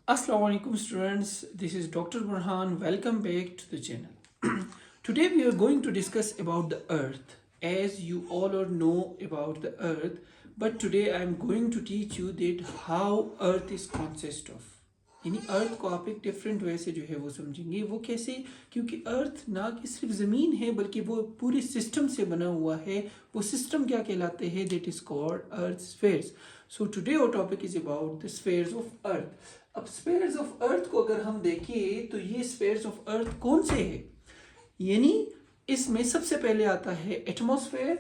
Assalamu alaikum students, this is Dr. Burhan. Welcome back to the channel. Today we are going to discuss about the earth. As you all are know about the earth, but today I am going to teach you that how earth is consist of. यानी अर्थ को आप एक different way से जो है वो समझेंगे। वो कैसे? क्योंकि अर्थ ना कि सिर्फ ज़मीन है बल्कि वो पूरे सिस्टम से बना हुआ है। वो सिस्टम क्या कहलाते हैं? That is called earth spheres. So today our topic is about the spheres of earth. अब स्फेयर्स ऑफ अर्थ को अगर हम देखें तो ये स्फेयर्स ऑफ अर्थ कौन से है? यानी इसमें सबसे पहले आता है एटमॉस्फेयर,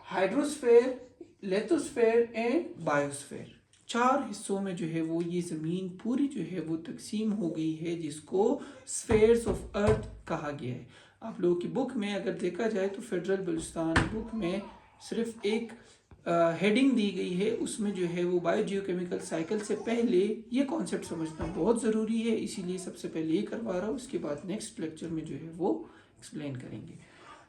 हाइड्रोस्फेयर, लेथोस्फेयर एंड बायोस्फेयर। चार हिस्सों में जो है वो ये ज़मीन पूरी जो है वो तकसीम हो गई है, जिसको स्फेयर्स ऑफ अर्थ कहा गया है। आप लोगों की बुक में अगर देखा जाए तो फेडरल बलूचिस्तान बुक में सिर्फ एक हेडिंग दी गई है, उसमें जो है वो बायोजियोकेमिकल साइकिल से पहले ये कॉन्सेप्ट समझना बहुत ज़रूरी है, इसीलिए सबसे पहले ये करवा रहा हूँ। उसके बाद नेक्स्ट लेक्चर में जो है वो एक्सप्लेन करेंगे।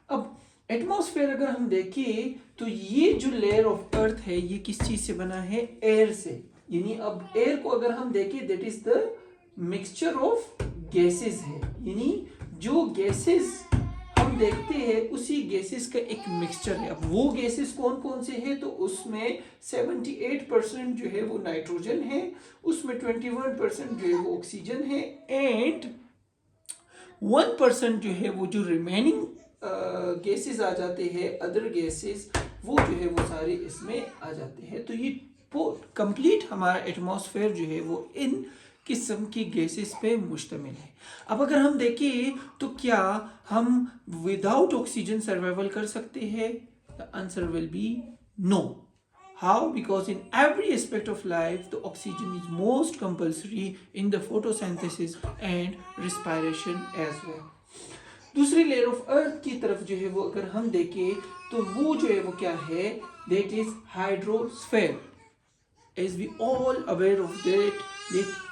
अब एटमॉस्फेयर अगर हम देखें तो ये जो लेयर ऑफ अर्थ है ये किस चीज से बना है? एयर से। यानी अब एयर को अगर हम देखें that is the mixture of gases है। यानी जो गैसेस हम देखते हैं उसी गैसेस का एक मिक्सचर है। अब वो गैसेस कौन कौन से हैं? तो उसमें 78% जो है वो नाइट्रोजन है, उसमें 21% जो है वो ऑक्सीजन है एंड 1% जो है वो जो रिमेनिंग गैसेस आ जाते हैं, अदर गैसेस, वो जो है वो सारे इसमें आ जाते हैं। तो ये कंप्लीट हमारा एटमॉस्फेयर जो है वो इन किस्म की गैसेस पे मुश्तमिल है। अब अगर हम देखें तो क्या हम विदाउट ऑक्सीजन सर्वाइवल कर सकते हैं? The answer will be no. How? Because in every aspect of life, the oxygen is most compulsory in the photosynthesis and respiration as well. दूसरी लेयर ऑफ अर्थ की तरफ जो है वो अगर हम देखें तो वो जो है वो क्या है? That is hydrosphere. As we all aware of that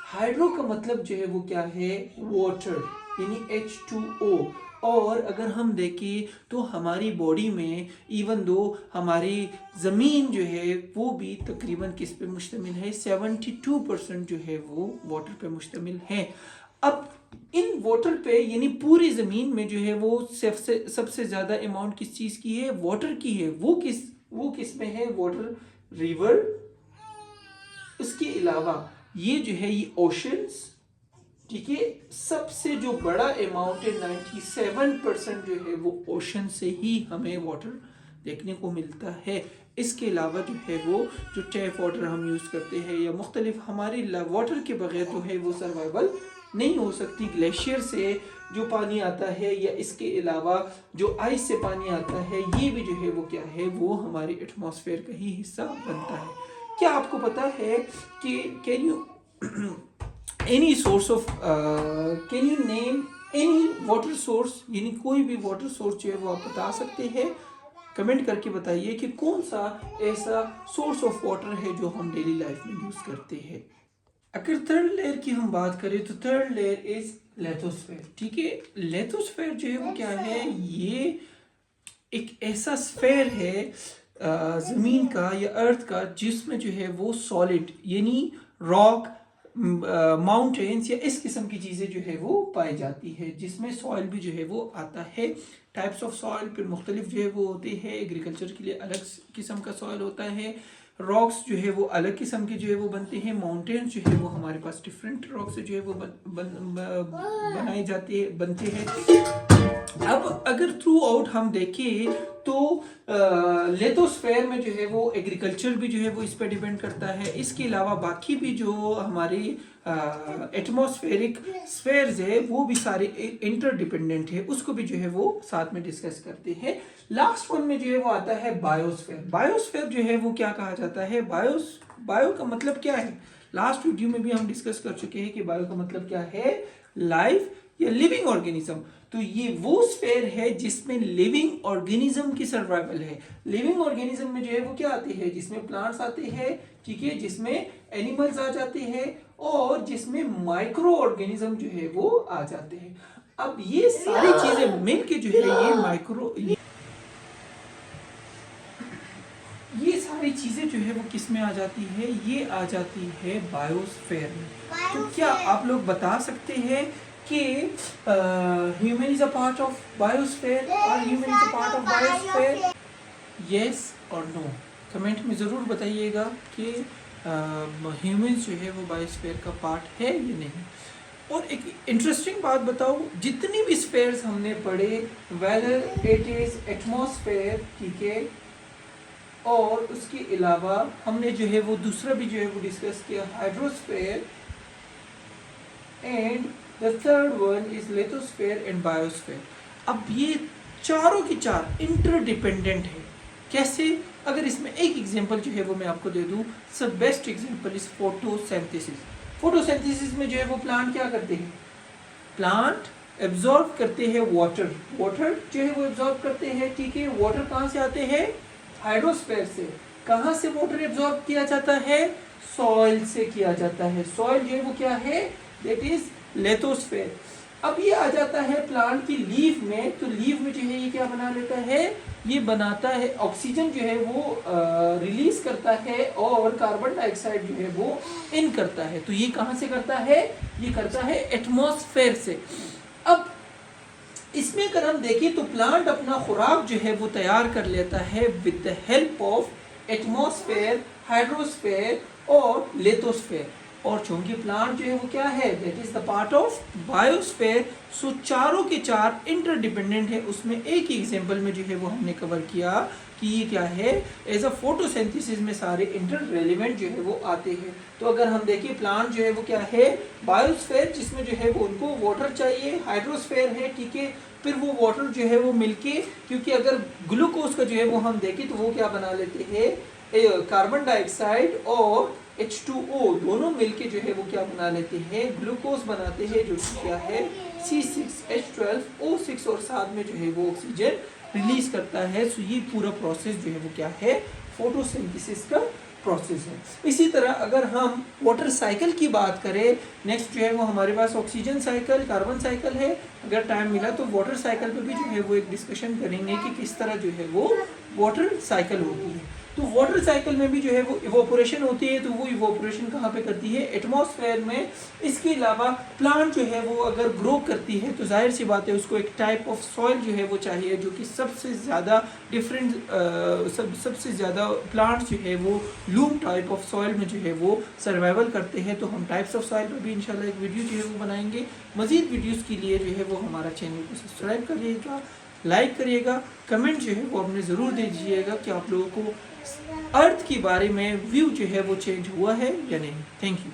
hydro का मतलब जो है वो क्या है? वाटर, यानी H2O। और अगर हम देखें तो हमारी बॉडी में इवन दो हमारी ज़मीन जो है वो भी तकरीबन किस पे मुश्तमिल है? 72% जो है वो वाटर पे मुश्तमिल है। अब इन वाटर पे यानी पूरी ज़मीन में जो है वो सबसे ज़्यादा अमाउंट किस चीज़ की है? वाटर की है। वो किस में है? Water, river. उसके अलावा ये जो है ये ओशंस, ठीक है। सबसे जो बड़ा अमाउंट है 97% जो है वो ओशन से ही हमें वाटर देखने को मिलता है। इसके अलावा जो है वो जो टैप वाटर हम यूज़ करते हैं या मुख्तलिफ हमारी वाटर के बगैर जो है वो सर्वाइवल नहीं हो सकती। ग्लेशियर से जो पानी आता है या इसके अलावा जो आइस से पानी आता है, ये भी जो है वो क्या है? वो हमारे एटमॉस्फेयर का ही हिस्सा बनता है। क्या आपको पता है कि can you any source of can you name any water source? यानी कोई भी वाटर सोर्स जो है वो आप बता सकते हैं? कमेंट करके बताइए कि कौन सा ऐसा सोर्स ऑफ वाटर है जो हम डेली लाइफ में यूज करते हैं। अगर थर्ड लेयर की हम बात करें तो थर्ड लेयर इज लेथोस्फेयर, ठीक है। लेथोस्फेयर जो है वो क्या है? ये एक ऐसा स्फेयर है ज़मीन का या अर्थ का जिसमें जो है वो सॉलिड यानी रॉक, माउंटेन्स या इस किस्म की चीज़ें जो है वो पाई जाती है, जिसमें सॉइल भी जो है वो आता है। टाइप्स ऑफ सॉइल फिर मुख्तलिफ जो है वो होते हैं। एग्रीकल्चर के लिए अलग किस्म का सॉइल होता है। रॉक्स जो है वो अलग किस्म के जो है वो बनते हैं। माउंटेन्स जो है वो हमारे पास डिफरेंट रॉक से जो है वो बनाए जाते हैं, बनते हैं। अब अगर थ्रू आउट हम देखें तो लेथोस्फेयर में जो है वो एग्रीकल्चर भी जो है वो इस पर डिपेंड करता है। इसके अलावा बाकी भी जो हमारे एटमॉस्फेरिक स्फेयर्स है वो भी सारे इंटरडिपेंडेंट है, उसको भी जो है वो साथ में डिस्कस करते हैं। लास्ट वन में जो है वो आता है बायोस्फेयर। बायोस्फेयर जो है वो क्या कहा जाता है? बायो का मतलब क्या है? लास्ट वीडियो में भी हम डिस्कस कर चुके हैं कि बायो का मतलब क्या है? लाइफ या लिविंग ऑर्गेनिज्म। तो ये वो स्फेयर है जिसमें लिविंग ऑर्गेनिज्म की सर्वाइवल है। लिविंग ऑर्गेनिज्म में जो है वो क्या आते हैं? जिसमें प्लांट्स आते हैं, ठीक है, जिसमें एनिमल्स आ जाते हैं और जिसमें माइक्रो ऑर्गेनिज्म जो है वो आ जाते हैं। अब ये सारी चीजें मिलके जो है ये सारी सारी चीज़ें जो है वो किस में आ जाती है, ये आ जाती है बायोस्फीयर में। तो क्या आप लोग बता सकते हैं कि human is a part of biosphere, और human is a part of biosphere, yes और नो? कमेंट में ज़रूर बताइएगा कि ह्यूमंस जो है वो बायोस्फीयर का पार्ट है या नहीं। और एक इंटरेस्टिंग बात बताओ, जितनी भी स्फेयर्स हमने पढ़े, वेदर इट इज एटमॉस्फेयर, ठीक है, और उसके अलावा हमने जो है वो दूसरा भी जो है वो डिस्कस किया, hydrosphere, and the third one is lithosphere and biosphere. अब ये चारों की चार इंटरडिपेंडेंट है। कैसे? अगर इसमें एक एग्जांपल जो है वो मैं आपको दे दूं, सब best example is photosynthesis. Photosynthesis में जो है वो प्लांट क्या करते हैं? प्लांट एब्जॉर्ब करते हैं वाटर, वाटर जो है वो एब्जॉर्ब करते हैं, ठीक है। वाटर कहाँ से आते हैं? हाइड्रोस्फीयर से। कहाँ से वाटर एब्जॉर्ब किया जाता है? सॉइल से किया जाता है। सॉइल जो है वो क्या है? That is lithosphere. अब ये आ जाता है प्लांट की लीफ में, तो लीफ में जो है ये क्या बना लेता है? ये बनाता है ऑक्सीजन जो है वो रिलीज करता है, और कार्बन डाइऑक्साइड जो है वो इन करता है। तो ये कहाँ से करता है? ये करता है एटमॉस्फेयर से। अब इसमें अगर हम देखें तो प्लांट अपना खुराक जो है वो तैयार कर लेता है with the help of atmosphere, hydrosphere और लिथोस्फेयर। और चूंकि प्लांट जो है वो क्या है? That is the part of biosphere. So चारों के चार इंटरडिपेंडेंट है। उसमें एक ही एग्जांपल में जो है वो हमने कवर किया कि ये क्या है, एज अ फोटोसिंथेसिस में सारे इंटर रेलिवेंट जो है वो आते हैं। तो अगर हम देखें प्लांट जो है वो क्या है? बायोस्फीयर, जिसमें जो है वो उनको वाटर चाहिए, हाइड्रोस्फीयर है, ठीक है। फिर वो वाटर जो है वो मिलके, क्योंकि अगर ग्लूकोज का जो है वो हम देखें तो वो क्या बना लेते हैं? कार्बन डाइऑक्साइड और H2O दोनों मिलके जो है वो क्या बना लेते हैं? ग्लूकोज बनाते हैं, जो क्या है? C6H12O6, और साथ में जो है वो ऑक्सीजन रिलीज करता है। सो ये पूरा प्रोसेस जो है वो क्या है? फोटोसिंथेसिस का प्रोसेस है। इसी तरह अगर हम वाटर साइकिल की बात करें, नेक्स्ट जो है वो हमारे पास ऑक्सीजन साइकिल, कार्बन साइकिल है। अगर टाइम मिला तो वाटर साइकिल पे भी जो है वो एक डिस्कशन करेंगे कि किस तरह जो है वो वाटर साइकिल होती है। तो वाटर साइकिल में भी जो है वो इवोपोरेशन होती है, तो वो इवोपोरेशन कहाँ पे करती है? एटमॉस्फेयर में। इसके अलावा प्लांट जो है वो अगर ग्रो करती है तो जाहिर सी बात है उसको एक टाइप ऑफ सॉइल जो है वो चाहिए, जो कि सबसे ज़्यादा डिफरेंट सबसे ज़्यादा प्लांट्स जो है वो लूम टाइप ऑफ सॉइल में जो है वो सर्वाइवल करते हैं। तो हम टाइप्स ऑफ सॉइल पर भी इंशाल्लाह एक वीडियो जो है वो बनाएंगे। मज़ीद वीडियोज़ के लिए जो है वो हमारा चैनल को सब्सक्राइब करिएगा, लाइक करिएगा, कमेंट जो है वो अपने ज़रूर दे दीजिएगा कि आप लोगों को अर्थ के बारे में व्यू जो है वो चेंज हुआ है या नहीं। Thank you.